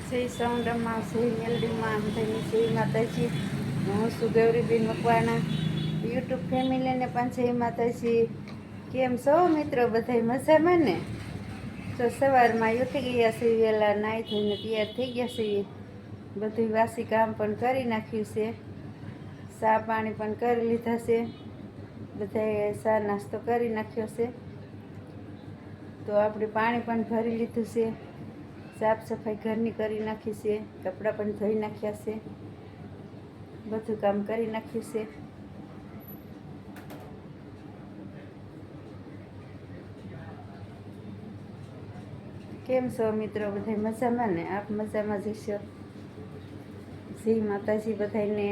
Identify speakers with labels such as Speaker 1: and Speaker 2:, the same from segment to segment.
Speaker 1: જય સૌંડમાં જય મેલડીમાં બધાની જય માતાજી. હું છું ગૌરીબેન મકવાણા. યુટ્યુબ ફેમિલીને પણ જય માતાજી. કેમ છો મિત્રો? બધા મજામાં ને? તો સવારમાં ઉઠી ગયા છીએ, વહેલા નાહી ધોઈને તૈયાર થઈ ગયા છીએ. બધું વાસી કામ પણ કરી નાખ્યું છે, ચા પાણી પણ કરી લીધા છે, બધાએ ચા નાસ્તો કરી નાખ્યો છે. તો આપણે પાણી પણ ભરી લીધું છે, સાફ સફાઈ ઘરની કરી નાખી છે, કપડાં પણ ધોઈ નાખ્યા છે, બધું કામ કરી નાખ્યું છે. કેમ છો મિત્રો? બધા મજામાં ને? આપ મજામાં જશો? જય માતાજી બધાને.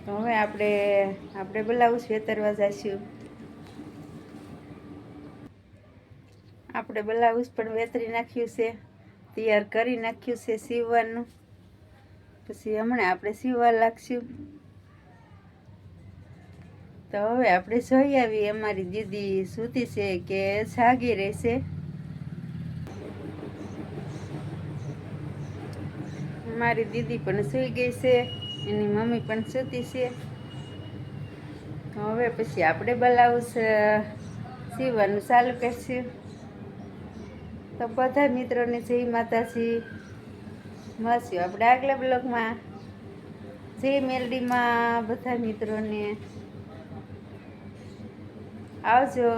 Speaker 1: તો હવે આપણે બ્લાઉઝ વેતરવા જઈશું. આપણે બ્લાઉઝ પણ વેતરી નાખ્યું છે, તૈયાર કરી નાખ્યું છે સીવવાનું. પછી હમણાં આપણે સીવવા લાગશું. તો હવે આપણે જોઈ આવીએ અમારી દીદી સૂતી છે કે જાગી રહેશે. મારી દીદી પણ સૂઈ ગઈ છે, એની મમ્મી પણ સૂતી છે. હવે પછી આપણે બ્લાઉઝ સીવવાનું ચાલુ કરીશું. તો બધા મિત્રોને જય માતાજી. મળશું આપણે આગલા બ્લોગમાં. જય મેલડીમાં બધા મિત્રોને આવજો.